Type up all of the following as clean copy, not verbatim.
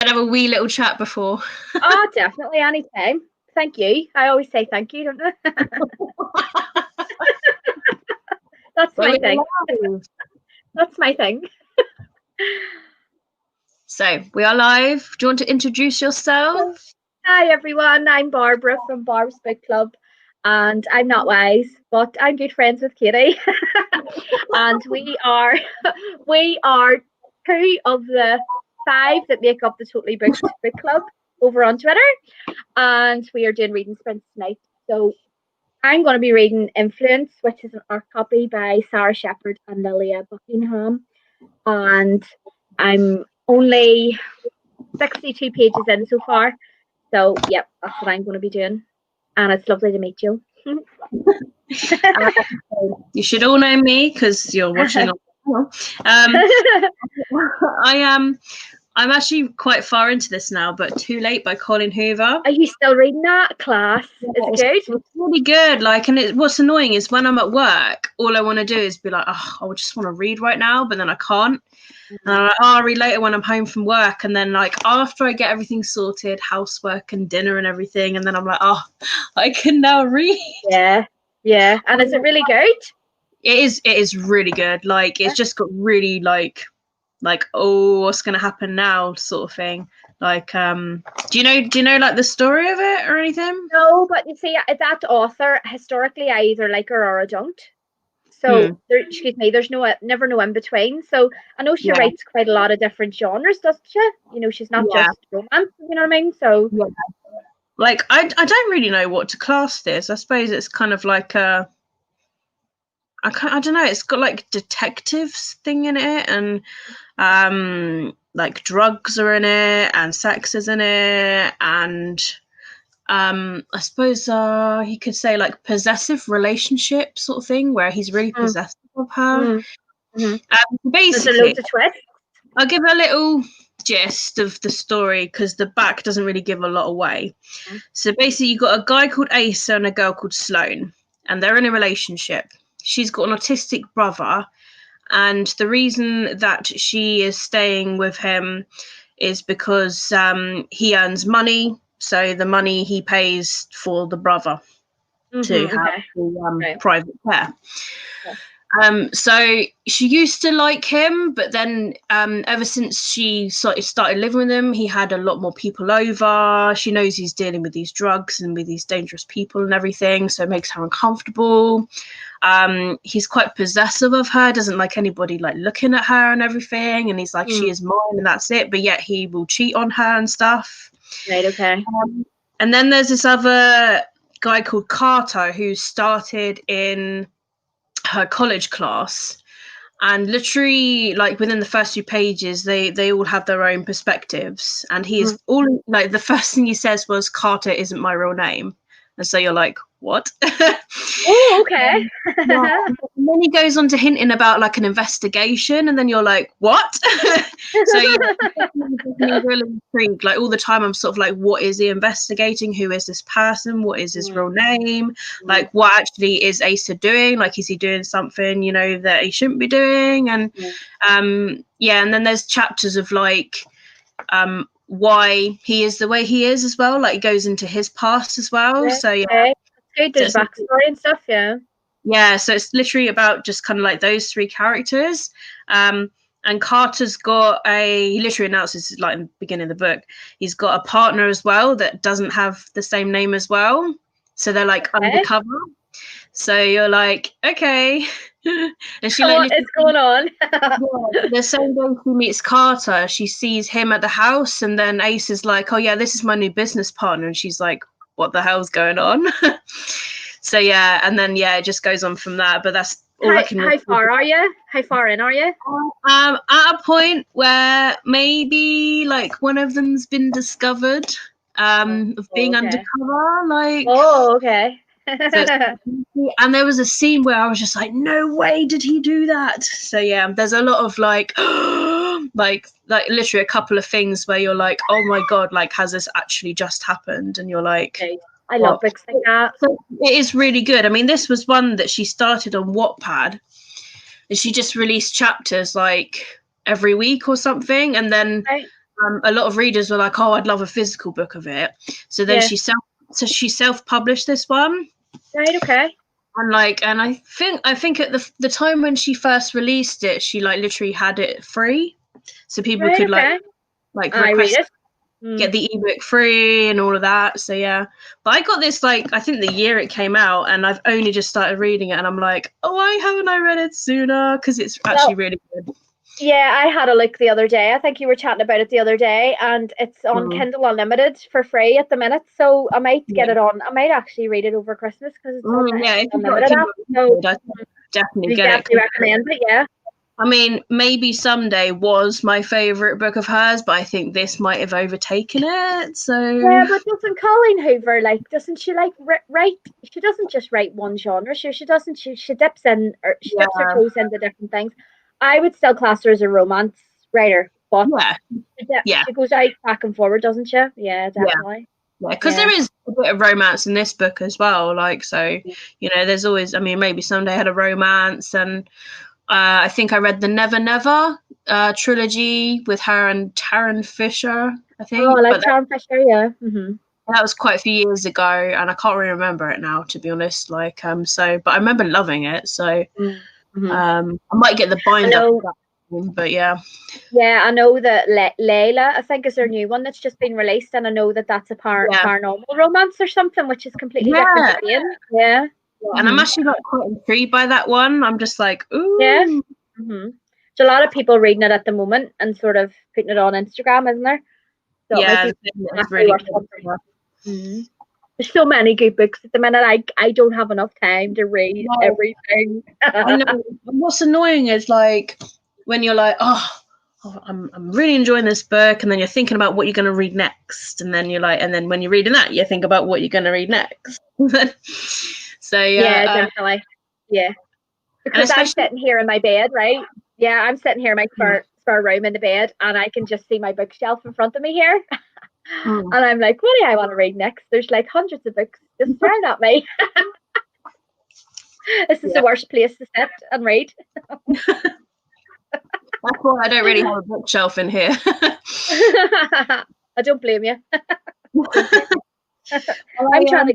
can have a wee little chat before. Oh, definitely, anytime. Thank you. I always say thank you, don't I? That's my thing. That's my thing. So we are live. Do you want to introduce yourself? Hi everyone, I'm Barbara from Barb's Book Club, and I'm not wise, but I'm good friends with Katie. And we are two of the five that make up the Totally Booked Book Club over on Twitter, and we are doing reading sprints tonight. So I'm going to be reading Influence, which is an art copy by Sarah Shepherd and Lilia Buckingham, and I'm only 62 pages in so far. So, yep, that's what I'm going to be doing. And it's lovely to meet you. You should all know me because you're watching. I'm actually quite far into this now, but Too Late by Colin Hoover. Are you still reading that? Class. Is it good? It's really good. Like, and what's annoying is when I'm at work, all I want to do is be like, oh, I just want to read right now, but then I can't. And I'm like, oh, I'll read later when I'm home from work. And then, like, after I get everything sorted, housework and dinner and everything, and then I'm like, oh, I can now read. Yeah. And is it really good? It is really good. Like, it's just got really like, oh, what's gonna happen now, sort of thing. Like, do you know like the story of it or anything? No, but you see, that author, historically, I either like her or I don't. So there's never no in between. So I know she writes quite a lot of different genres, doesn't she? You know, she's not just romance, you know what I mean? So like I don't really know what to class this. I suppose it's kind of like I don't know, it's got like detectives thing in it, and like drugs are in it and sex is in it, and I suppose he could say like possessive relationship sort of thing where he's really possessive of her. Basically, I'll give a little gist of the story because the back doesn't really give a lot away. So basically, you've got a guy called Asa and a girl called Sloane, and they're in a relationship. She's got an autistic brother, and the reason that she is staying with him is because he earns money. So the money he pays for the brother to have private care. So she used to like him, but then ever since she started living with him, he had a lot more people over. She knows he's dealing with these drugs and with these dangerous people and everything, so it makes her uncomfortable. He's quite possessive of her, doesn't like anybody like looking at her and everything, and he's like, she is mine and that's it, but yet he will cheat on her and stuff. Right, okay. And then there's this other guy called Carter who started in her college class, and literally like within the first few pages they all have their own perspectives, and he is all like, the first thing he says was, Carter isn't my real name. And so you're like, what? Oh, okay. And then he goes on to hinting about like an investigation, and then you're like, what? So you're really intrigued. Like all the time I'm sort of like, what is he investigating? Who is this person? What is his real name? Like what actually is Asa doing? Like, is he doing something, you know, that he shouldn't be doing? And and then there's chapters of like why he is the way he is as well. Like it goes into his past as well. So good, there's backstory and stuff. So it's literally about just kind of like those three characters. And Carter's got he literally announces, like in the beginning of the book, he's got a partner as well that doesn't have the same name as well, so they're like undercover. So you're like, okay. And she what is going on? The same day she meets Carter, she sees him at the house, and then Ace is like, oh yeah, this is my new business partner, and she's like, what the hell's going on? So and then it just goes on from that. But that's all I can. How far are you? How far in are you? At a point where maybe like one of them's been discovered of being undercover. Like, okay. And there was a scene where I was just like, no way did he do that. So there's a lot of like like literally a couple of things where you're like, oh my god, like has this actually just happened? And you're like, I love books like that. So it is really good. I mean, this was one that she started on Wattpad, and she just released chapters like every week or something, and then a lot of readers were like, "Oh, I'd love a physical book of it." So then Yeah. she self-published this one. Right. Okay. And I think at the time when she first released it, she like literally had it free, so people Right. could Okay. I read request it. get the ebook free and all of that. So yeah, but I got this like I think the year it came out, and I've only just started reading it, and I'm like, oh, why haven't I read it sooner? Because it's actually really good. Yeah, I had a look the other day. I think you were chatting about it the other day, and it's on Kindle Unlimited for free at the minute. So I might get it on. I might actually read it over Christmas because it's on Yeah, if you've got Unlimited app. So I definitely you get definitely it. recommend it. Yeah. I mean, Maybe Someday was my favorite book of hers, but I think this might have overtaken it. So Yeah, but doesn't Colleen Hoover doesn't she write? She doesn't just write one genre. She doesn't. She dips in, or she dips her toes into different things. I would still class her as a romance writer, but she goes out back and forward, doesn't she? Yeah, definitely. Yeah, because there is a bit of romance in this book as well. Like, so there's always. I mean, Maybe Someday had a romance, and I think I read the Never Never trilogy with her and Taryn Fisher. I think. Oh, I like Taryn Fisher. Yeah. Mm-hmm. That was quite a few years ago, and I can't really remember it now, to be honest. Like, but I remember loving it. So, I might get the binder, but yeah. Yeah, I know that Layla, I think, is her new one that's just been released, and I know that that's a paranormal romance or something, which is completely different again. Yeah. And I'm actually not quite intrigued by that one. I'm just like, ooh. Yeah. So a lot of people reading it at the moment and sort of putting it on Instagram, isn't there? So it's really good. There's so many good books at the minute. I don't have enough time to read everything. I know. What's annoying is like when you're like, oh, I'm really enjoying this book, and then you're thinking about what you're going to read next, and then you're like, and then when you're reading that, you think about what you're going to read next. So yeah, definitely, yeah. Because I'm sitting here in my bed, right? Yeah, I'm sitting here in my spare room in the bed, and I can just see my bookshelf in front of me here. And I'm like, what do I want to read next? There's like hundreds of books just thrown at me. This is the worst place to sit and read. That's why I don't really have a bookshelf in here. I don't blame you. I'm trying to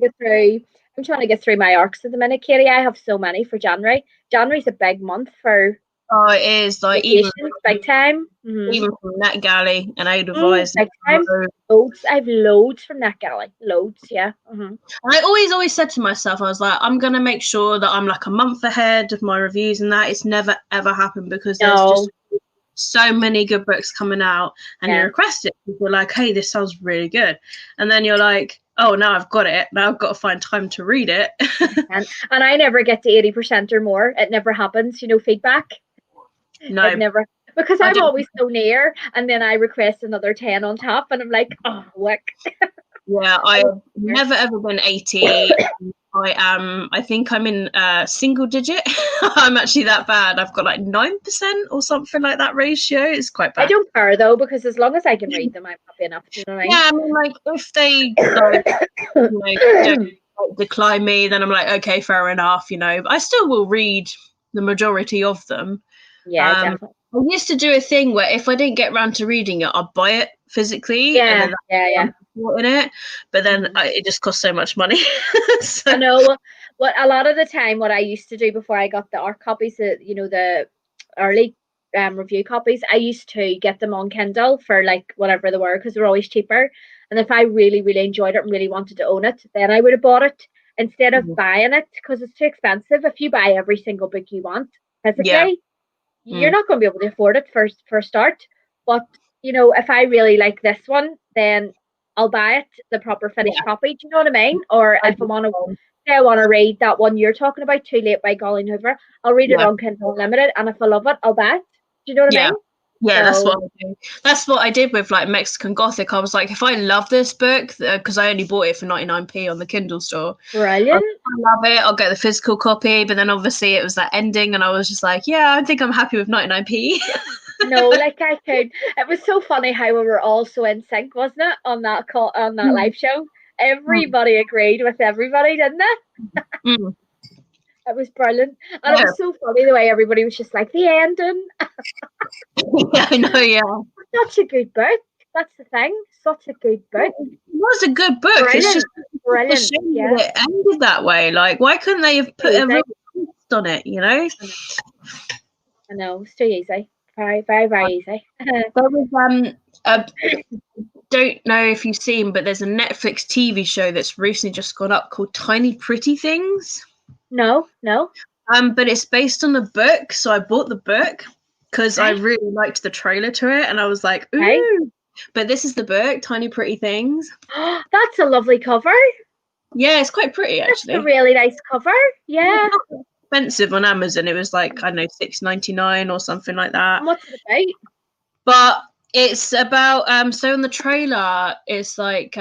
get through my arcs at the minute, Katie. I have so many for January. January's a big month for. Oh, it is like even big time. Even from NetGalley and Edelweiss. Loads. I have loads from NetGalley. Loads, yeah. And I always said to myself, I was like, I'm gonna make sure that I'm like a month ahead of my reviews, and that it's never ever happened because there's just so many good books coming out, and you request it. You're like, hey, this sounds really good, and then you're like, oh, now I've got it. Now I've got to find time to read it. and I never get to 80% or more. It never happens. Feedback. No, I've never, because I'm always so near, and then I request another 10 on top, and I'm like, oh, look. Yeah, I've never ever been 80. I think I'm in single digit. I'm actually that bad. I've got like 9% or something like that ratio. It's quite bad. I don't care though, because as long as I can read them, I'm happy enough. Do you know what I mean? Yeah, I mean, like if they don't decline me, then I'm like, okay, fair enough. But I still will read the majority of them. Yeah, definitely. I used to do a thing where if I didn't get around to reading it, I'd buy it physically. Yeah, and then in it, but then it just costs so much money. I know. What a lot of the time, what I used to do before I got the art copies, the early review copies, I used to get them on Kindle for like whatever they were, because they're always cheaper. And if I really, really enjoyed it and really wanted to own it, then I would have bought it instead of buying it, because it's too expensive. If you buy every single book you want physically, you're not going to be able to afford it for a start. But if I really like this one, then I'll buy it, the proper finished copy. Do you know what I mean? Or if I want to read that one you're talking about, Too Late by Colleen Hoover, I'll read it on Kindle Unlimited, and if I love it, I'll buy it. Do you know what I mean? Yeah, that's what I do. That's what I did with like Mexican Gothic. I was like, if I love this book, because I only bought it for 99p on the Kindle store. Brilliant. I love it. I'll get the physical copy, but then obviously it was that ending, and I was just like, yeah, I think I'm happy with 99p. No, like I could. It was so funny how we were all so in sync, wasn't it? On that live show, everybody agreed with everybody, didn't they? It was brilliant, and it was so funny the way everybody was just like the ending. Yeah, I know. Yeah, Such a good book. That's the thing. Such a good book. It was a good book. It's just Brilliant. a shame that it ended that way. Like, why couldn't they have put a real twist on it, you know? I know, it's too easy. Very, very, very easy. There was don't know if you've seen, but there's a Netflix TV show that's recently just gone up called Tiny Pretty Things. No. But it's based on a book, so I bought the book because I really liked the trailer to it, and I was like, ooh. Right. But this is the book, Tiny Pretty Things. That's a lovely cover. Yeah, it's quite pretty actually. That's a really nice cover. Yeah. It's not expensive on Amazon. It was like, I don't know, $6.99 or something like that. And what's it about? But it's about so in the trailer it's like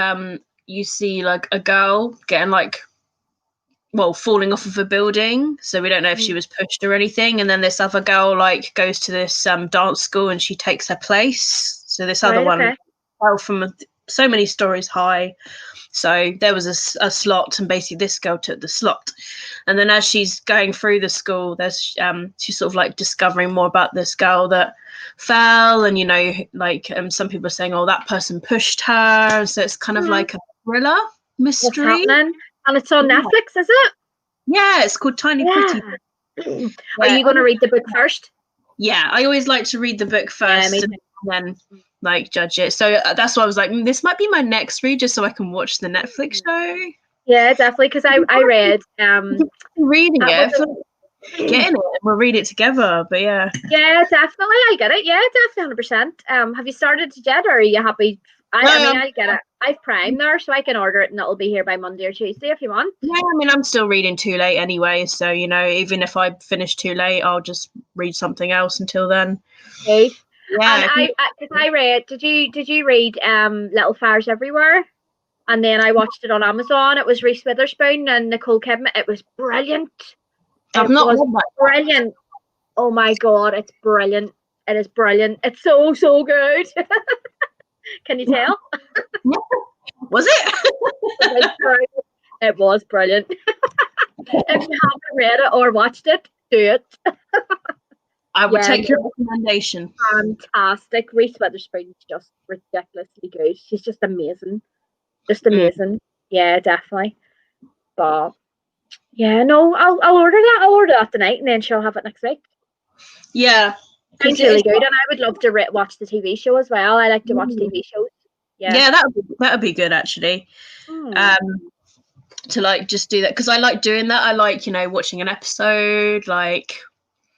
you see like a girl getting like falling off of a building, so we don't know if she was pushed or anything, and then this other girl like goes to this dance school and she takes her place, so this other one fell from so many stories high, so there was a slot, and basically this girl took the slot, and then as she's going through the school there's she's sort of like discovering more about this girl that fell, and you know, like some people are saying, oh, that person pushed her, so it's kind of like a thriller mystery. And it's on Netflix, is it? Yeah, it's called Tiny Pretty. Are you going to read the book first? Yeah, I always like to read the book first and then like judge it, so that's why I was like, this might be my next read, just so I can watch the Netflix show. Yeah, definitely, because I read reading it, getting it, and we'll read it together. But yeah, definitely, I get it. Yeah, definitely, 100%. Have you started yet, or are you happy? I get it. I've Prime there, so I can order it, and it'll be here by Monday or Tuesday if you want. Yeah, I mean, I'm still reading too late anyway, so you know, even if I finish too late, I'll just read something else until then. Okay. Yeah, and I read. Did you read Little Fires Everywhere? And then I watched it on Amazon. It was Reese Witherspoon and Nicole Kidman. It was brilliant. I've not read that. Brilliant. Oh my god, it's brilliant. It is brilliant. It's so good. Can you tell? Was it? It was brilliant. If you haven't read it or watched it, do it. I would take your recommendation. Fantastic. Reese Witherspoon's just ridiculously good. She's just amazing. Just amazing. Yeah, definitely. But yeah, no, I'll order that. I'll order that tonight, and then she'll have it next week. Yeah. It's really good, and I would love to watch the TV show as well. I like to watch TV shows. Yeah, that would be good actually. To like just do that, because I like doing that. I like, you know, watching an episode, like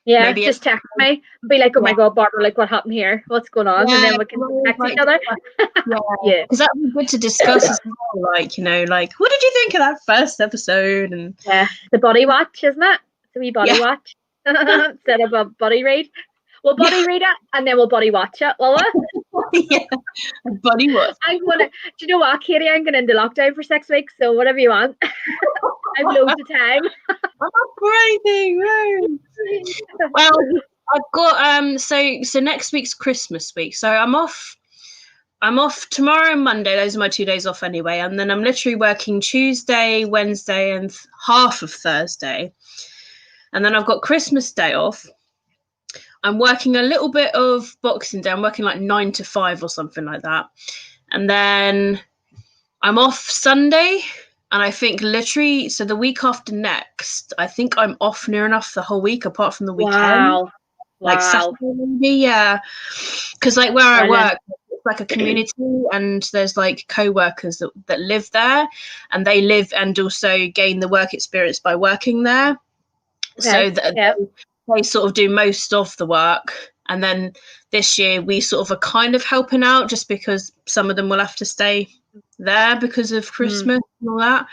maybe just text me and be like, oh my god, Barbara, like what happened here? What's going on? And then we can text each other. Yeah, because that would be good to discuss as well. Like, you know, like what did you think of that first episode? And the body watch, isn't it? It's a wee body watch instead of a body read. We'll body read it and then we'll body watch it, will we? Yeah, body watch. Do you know what, Katie? I'm going into lockdown for 6 weeks, so whatever you want. I've loads of time. I'm up for anything. Well, I've got so next week's Christmas week, so I'm off tomorrow and Monday. Those are my 2 days off anyway, and then I'm literally working Tuesday, Wednesday, and half of Thursday, and then I've got Christmas Day off. I'm working a little bit of Boxing Day. I'm working like 9 to 5 or something like that. And then I'm off Sunday. And I think literally, so the week after next, I think I'm off near enough the whole week, apart from the weekend. Wow. Like Saturday, yeah. Because like where I work, it's like a community, and there's like co-workers that live there. And they live and also gain the work experience by working there. Okay. So they sort of do most of the work, and then this year we sort of are kind of helping out, just because some of them will have to stay there because of Christmas and all that.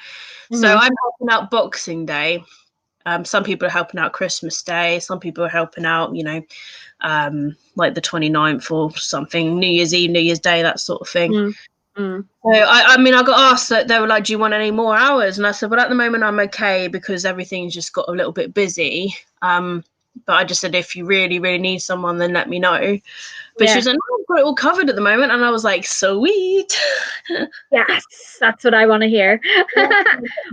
So I'm helping out Boxing Day. Some people are helping out Christmas Day. Some people are helping out, you know, like the 29th or something, New Year's Eve, New Year's Day, that sort of thing. So I mean, I got asked that they were like, do you want any more hours? And I said, well, at the moment I'm okay, because everything's just got a little bit busy. But I just said, if you really, really need someone, then let me know. But she was like, no, I've got it all covered at the moment. And I was like, sweet. Yes, that's what I want to hear.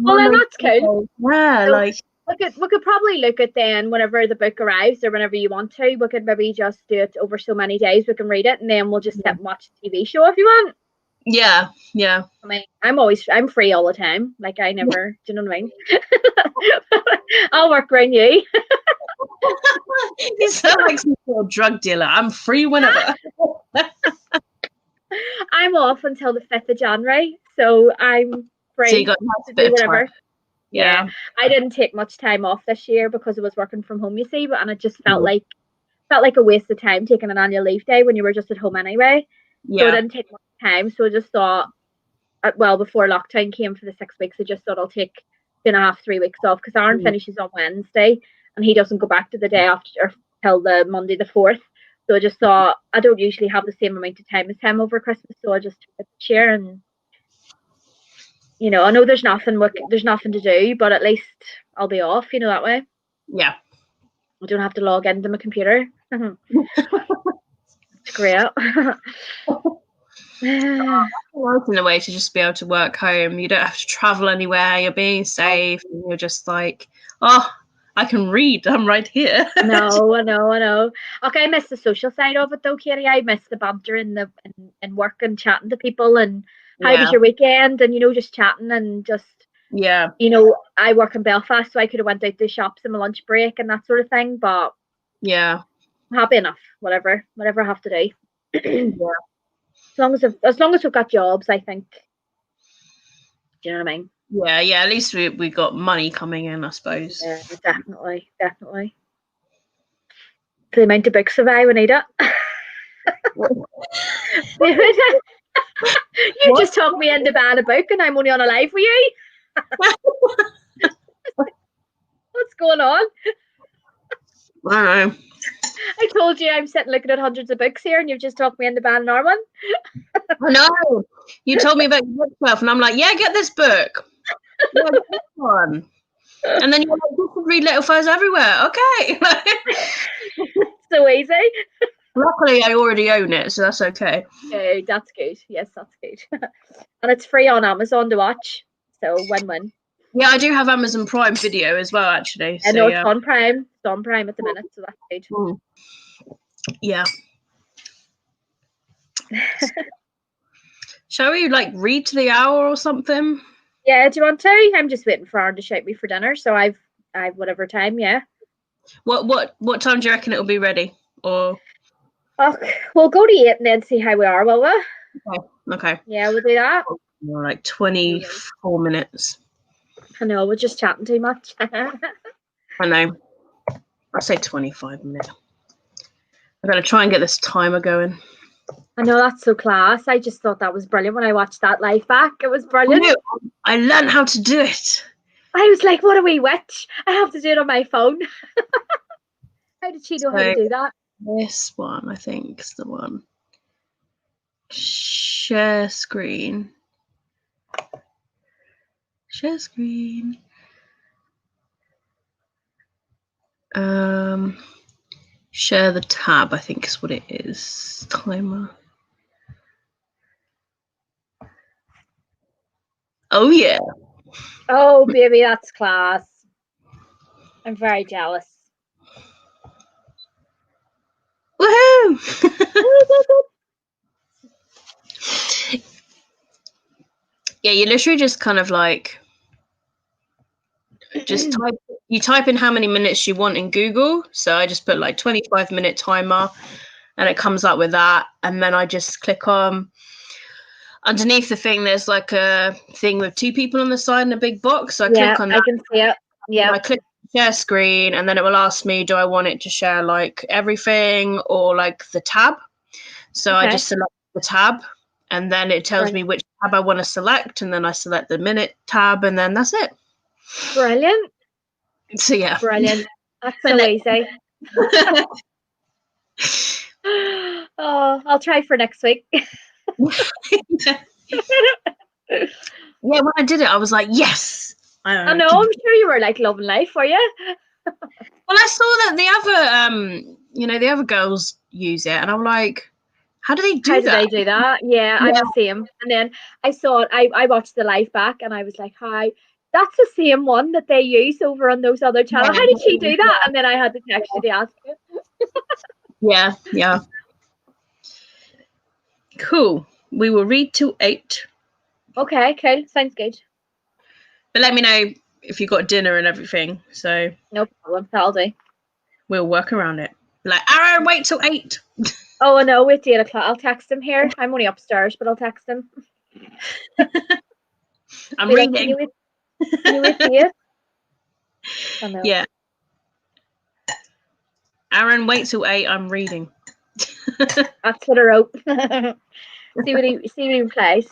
Well, then that's cool. Yeah, like we could probably look at then whenever the book arrives or whenever you want to. We could maybe just do it over so many days. We can read it and then we'll just sit and watch the TV show if you want. Yeah. I mean, I'm free all the time. Like I never, do you know what I mean? I'll work around you. You sound like some sort of drug dealer. I'm free whenever. I'm off until the 5th of January, so I'm free So you got to do whatever. Yeah. I didn't take much time off this year because I was working from home, you see, and it just felt like a waste of time taking an annual leave day when you were just at home anyway. So I didn't take much time. So I just thought, well, before lockdown came for the 6 weeks, I just thought I'll take 2.5, 3 weeks off because Aaron finishes on Wednesday and he doesn't go back to the day after till the Monday the 4th. So I just thought I don't usually have the same amount of time as him over Christmas, so I just took it this year. And I know there's nothing to do, but at least I'll be off, that way. Yeah. I don't have to log into my computer. It's great. Nice in a way to just be able to work home. You don't have to travel anywhere. You're being safe. And you're just like, oh, I can read. I'm right here. No, I know. Okay, I miss the social side of it though, Katie. I miss the banter and work and chatting to people and how was your weekend and just chatting and just I work in Belfast, so I could have went out to the shops in my lunch break and that sort of thing. But I'm happy enough. Whatever I have to do. As long as we've got jobs, I think. Do you know what I mean? Yeah. At least we got money coming in, I suppose. Yeah, definitely. The amount of books have I need it. You just talked me into buying a book, and I'm only on a live with you. What's going on? I don't know. I told you I'm sitting looking at hundreds of books here, and you've just talked me into buying another one. I know. You told me about your bookshelf, and I'm like, yeah, get this book. Yeah, get this one. And then you're like, you can read Little Furs Everywhere. Okay. So easy. Luckily, I already own it, so that's okay. Okay, that's good. Yes, that's good. And it's free on Amazon to watch, so win-win. Yeah, I do have Amazon Prime Video as well, actually. I know it's on Prime. It's on Prime at the minute, so that's good. Yeah. Shall we read to the hour or something? Yeah, do you want to? I'm just waiting for Aaron to shout me for dinner, so I've whatever time. Yeah. What time do you reckon it'll be ready? Or we'll go to 8 and then see how we are, will we? Okay. Yeah, we'll do that. 24 minutes. I know, we're just chatting too much. I know. I say 25 minutes. I've got to try and get this timer going. I know, that's so class. I just thought that was brilliant when I watched that live back. It was brilliant. I learned how to do it. I was like, what a wee witch. I have to do it on my phone. How did she know how to do that? This one, I think, is the one. Share screen. Share screen. Share the tab, I think is what it is. Timer. Oh yeah. Oh baby, that's class. I'm very jealous. Woohoo! Yeah, you literally just kind of type in how many minutes you want in Google. So I just put 25-minute timer and it comes up with that. And then I just click on underneath the thing. There's a thing with 2 people on the side and a big box. So I click on that. I can see it. Yeah. I click share screen and then it will ask me, do I want it to share everything or the tab? So I just select the tab and then it tells me which tab I want to select and then I select the minute tab and then that's it. Brilliant. So yeah. Brilliant. That's so easy. Oh, I'll try for next week. Yeah, when I did it, I was like, yes. I know, I'm sure you were loving life, were you? Well, I saw that the other girls use it, and I'm like, how do they do that? How do they do that? Yeah, I'm the same. And then I saw it, I watched the live back, and I was like, hi. that's the same one that they use over on those other channels. Yeah. How did she do that? And then I had to text you to ask you. Yeah. Cool. We will read till 8. Okay, cool. Sounds good. But let me know if you got dinner and everything. So No problem. That'll do. we'll work around it. Like, Aaron, wait till 8. Oh no, wait 8 o'clock. I'll text him here. I'm only upstairs, but I'll text him. I'm Be like, reading. can you wait for you? I know. Yeah. Aaron, wait till 8. I'm reading. That's what I wrote. see what he replies.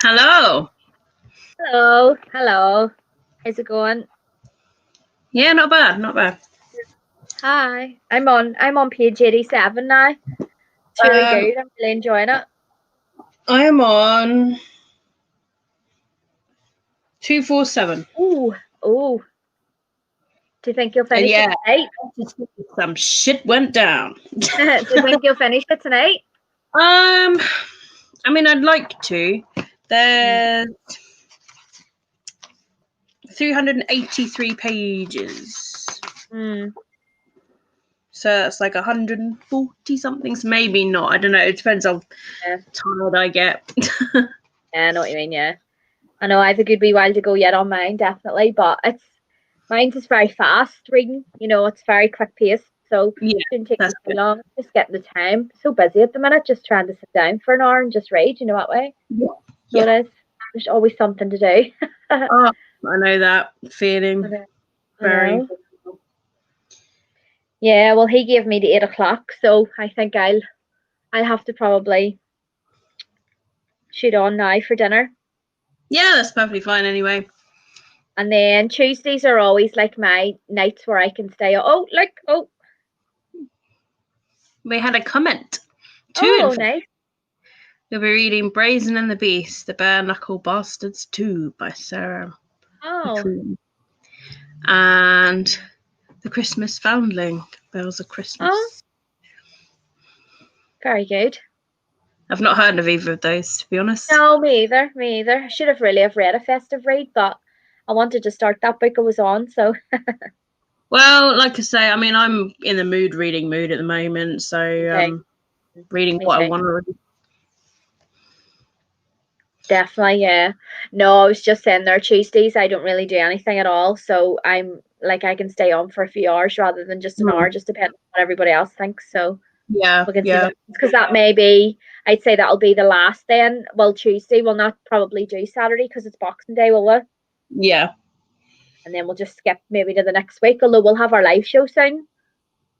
Hello. Hello, hello. How's it going? Yeah, not bad, not bad. Hi. I'm on page 87 now. It's really Um, good. I'm really enjoying it. I am on 247. Ooh, ooh. Do you think you'll And finish it yeah, tonight? some shit went down. Do you think you'll finish it tonight? I mean, I'd like to. There's 383 pages. Mm. So it's like 140 something. So maybe not. I don't know. It depends how Yeah. tired I get. Yeah, I know what you mean, yeah. I know I have a good wee while to go yet on mine, definitely, but mine's just very fast reading, it's very quick paced, so Yeah, it shouldn't take me that's too good. long. Just getting the time. So busy at the minute, just trying to sit down for an hour and just read, that way. Yeah. So Yeah. it is. There's always something to do. Oh, I know that I feeling. know. I Very. know. Yeah, well, he gave me the 8 o'clock, so I think I'll have to probably shoot on now for dinner. Yeah, that's perfectly fine anyway. And then Tuesdays are always like my nights where I can stay. Oh, look, We had a comment. Two in oh, fact. nice. We'll be reading Brazen and the Beast, The Bare Knuckle Bastards 2 by Sarah Oh, McLean. And The Christmas Foundling, Bells of Christmas. oh, very good. I've not heard of either of those, to be honest. No, me either. Me either. I should have really have read a festive read, but I wanted to start that book I was on. So Well, like I say, I mean, I'm in the reading mood at the moment, so okay, reading me what I too. want to read. Definitely, yeah. No, I was just saying there Tuesdays I don't really do anything at all. So I'm like I can stay on for a few hours rather than just an hour, just depending on what everybody else thinks. So Yeah, we can see yeah, what because that may be I'd say that'll be the last then. Well, Tuesday we'll not probably do Saturday because it's Boxing Day, will we? yeah. And then we'll just skip maybe to the next week, although we'll have our live show soon.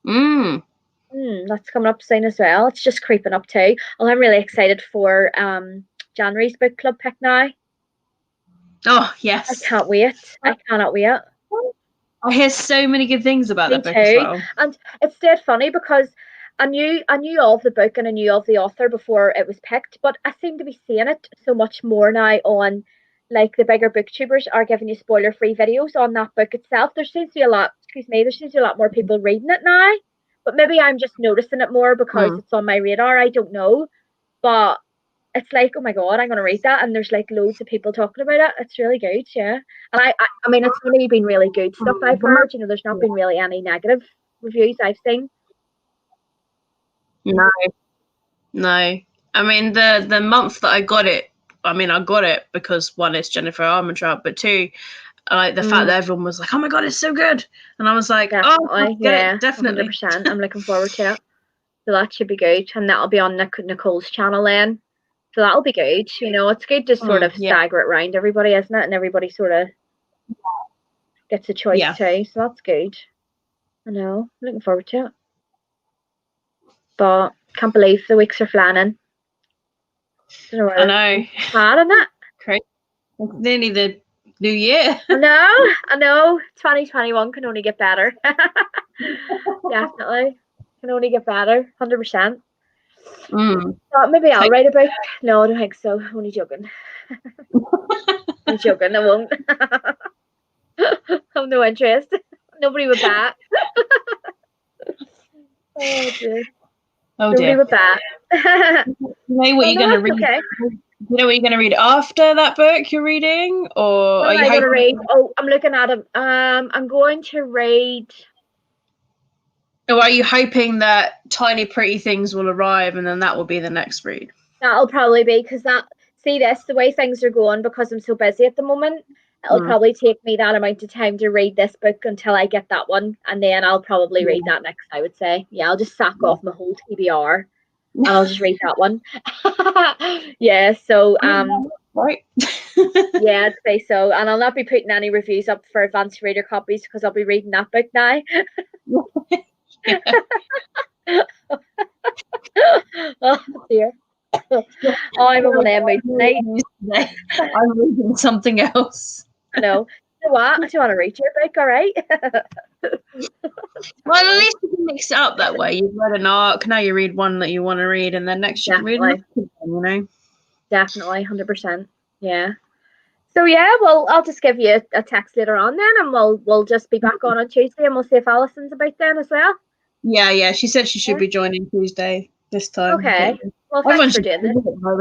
That's coming up soon as well. It's just creeping up too. Well, I'm really excited for January's book club pick now. Oh, I yes. can't wait. I cannot wait. I hear so many good things about Me that book as too. well. And it's dead funny because I knew of the book and I knew of the author before it was picked, but I seem to be seeing it so much more now on like the bigger booktubers are giving you spoiler free videos on that book itself. There seems to be a lot, excuse me, there seems to be a lot more people reading it now. But maybe I'm just noticing it more because Mm. it's on my radar. I don't know. But it's like, oh my god, I'm gonna read that, and there's like loads of people talking about it. It's really good, yeah. And I mean, it's only been really good stuff I've heard. There's not been really any negative reviews I've seen. No, no. I mean, the month that I got it, I mean, I got it because one, it's Jennifer Armentrout, but two, like the fact that everyone was like, "Oh my god, it's so good," and I was like, "Oh, Definitely, I'll get yeah, it, definitely." 100%. I'm looking forward to it. So that should be good, and that'll be on Nicole's channel then. So that'll be good. It's good to sort of Yeah, stagger it around everybody, isn't it? And everybody sort of gets a choice yeah. too. So that's good. I know. Looking forward to it. But can't believe the weeks are flying in. Don't know I where know. bad on it. Crazy. It's nearly the new year. I know. 2021 can only get better. Definitely. Can only get better. 100%. Thought maybe I'll Take- write a book. No, I don't think so. Only joking. Only joking. I won't. I've no interest. Nobody would bat. Oh dear. oh Nobody dear. would bat. You know what Oh you're no, going to that's read? okay. You know what you're going to read after that book you're reading, or What are am you I going to hoping? read? Oh, I'm looking at them. I'm going to read. Or are you hoping that Tiny Pretty Things will arrive and then that will be the next read? That'll probably be because the way things are going because I'm so busy at the moment. It'll Mm. probably take me that amount of time to read this book until I get that one, and then I'll probably read that next. I would say, yeah, I'll just sack off my whole TBR and I'll just read that one. Yeah, so Right. yeah, I'd say so, and I'll not be putting any reviews up for advanced reader copies because I'll be reading that book now. Oh dear. Oh, I'm in one of them moods tonight. I'm reading something else. I know. You know what? I just want to read your book, all right? Well, at least you can mix it up that way. You've read an arc, now you read one that you want to read, and then next you can read another one, Definitely, 100%. Yeah. So yeah, well, I'll just give you a text later on then, and we'll just be back on Tuesday, and we'll see if Alison's about then as well. Yeah. She said she should be joining Tuesday this time. Okay. Well, Everyone's thanks for doing this.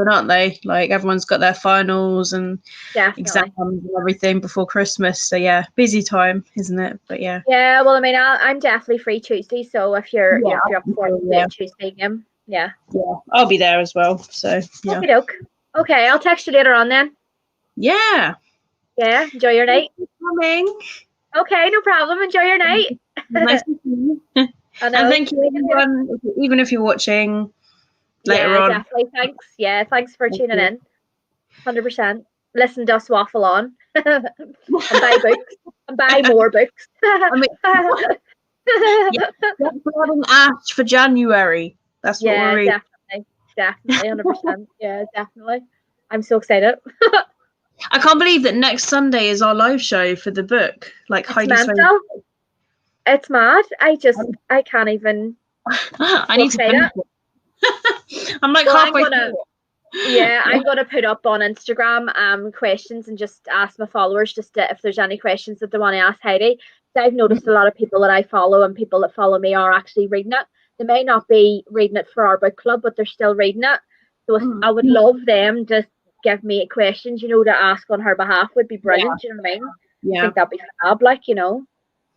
aren't they? Like everyone's got their finals and Definitely. exams and everything before Christmas. So yeah, busy time, isn't it? But yeah. Yeah. Well, I mean, I'm definitely free Tuesday, so if you're up for it, Tuesday again, yeah. Yeah, I'll be there as well. So yeah. Okey-doke. Okay, I'll text you later on then. Yeah. Yeah. Enjoy your night. Coming. Okay, no problem. Enjoy your night. Nice to see you. And thank you, everyone, even if you're watching later on. Definitely. Thanks. Yeah, thanks for tuning in. 100%. Listen to us waffle on. And buy books. And buy more books. Blood and Ash for January. That's what we're reading. Definitely. 100%. Yeah, definitely. I'm so excited. I can't believe that next Sunday is our live show for the book. Like Heidi mental. It's mad. I can't even. I need to finish it. I'm like halfway through. Yeah, I'm gonna put up on Instagram questions and just ask my followers if there's any questions that they want to ask Heidi. So I've noticed a lot of people that I follow and people that follow me are actually reading it. They may not be reading it for our book club, but they're still reading it. So I would love them to give me questions, to ask on her behalf would be brilliant. You know what I mean? Yeah. I think that'd be fab, like,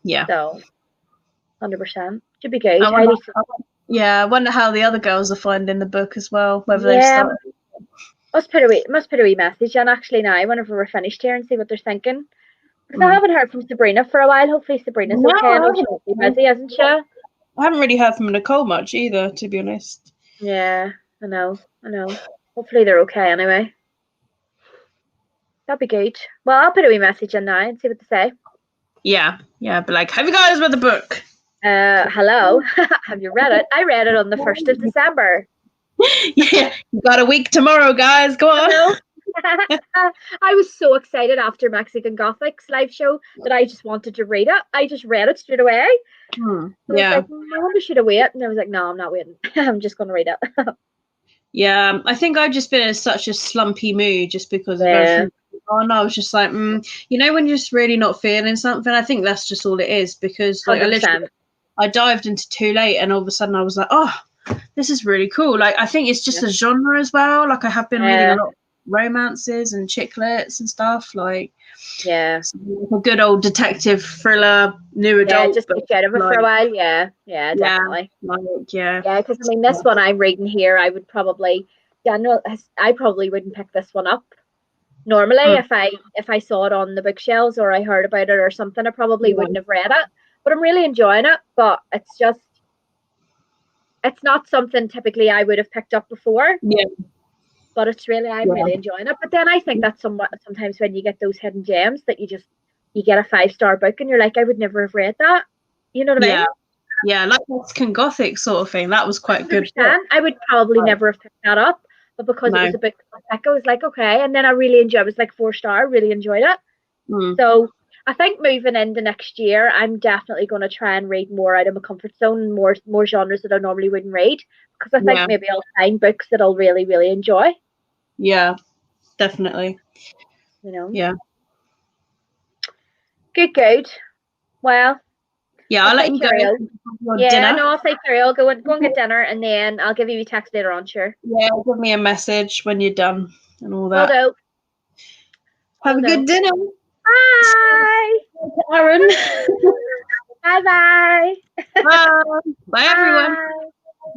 Yeah. So 100%. Should be good. I wonder how the other girls are finding the book as well. Whether they've started. Must put a wee message in actually now whenever we're finished here and see what they're thinking. Because I haven't heard from Sabrina for a while. Hopefully Sabrina's okay. I know she's busy, isn't she? I haven't really heard from Nicole much either, to be honest. Yeah, I know. Hopefully they're okay anyway. That'd be good. Well, I'll put a wee message in now and see what they say. Yeah, but like, have you guys read the book? Hello. Have you read it? I read it on the 1st of December. Yeah, you got a week tomorrow, guys. Go on. I was so excited after Mexican Gothic's live show that I just wanted to read it. I just read it straight away. Yeah. I was like, I wonder should I wait? And I was like, no, I'm not waiting. I'm just going to read it. Yeah, I think I've just been in such a slumpy mood just because of everything. And I was just like, when you're just really not feeling something, I think that's just all it is. Because like I dived into too late, and all of a sudden I was like, oh, this is really cool. Like I think it's just a genre as well. Like I have been reading a lot of romances and chick lits and stuff. Like a good old detective thriller, new adult. Yeah, just to get over for a while. Yeah, definitely. Yeah, because I mean, this one I'm reading here, I probably wouldn't pick this one up. Normally, if I saw it on the bookshelves or I heard about it or something, I probably wouldn't have read it. But I'm really enjoying it. But it's not something typically I would have picked up before. Yeah. But I'm really enjoying it. But then I think that's sometimes when you get those hidden gems that you get a 5-star book and you're like, I would never have read that. You know what I mean? Yeah, like Mexican Gothic sort of thing. That was quite good. I would probably never have picked that up. But because it was a book I was like, okay. And then I really enjoyed it. It was like 4-star. Really enjoyed it. So I think moving into next year, I'm definitely going to try and read more out of my comfort zone, more genres that I normally wouldn't read. Because I think maybe I'll find books that I'll really, really enjoy. Yeah, definitely. Yeah. Good. Well. Yeah, I'll let you go. Dinner. No, I'll say sorry. I'll go and get dinner, and then I'll give you a text later on. Sure. Yeah, give me a message when you're done and all that. Will do. Have a good dinner. Bye, Aaron. Bye. Bye, everyone.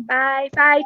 Bye.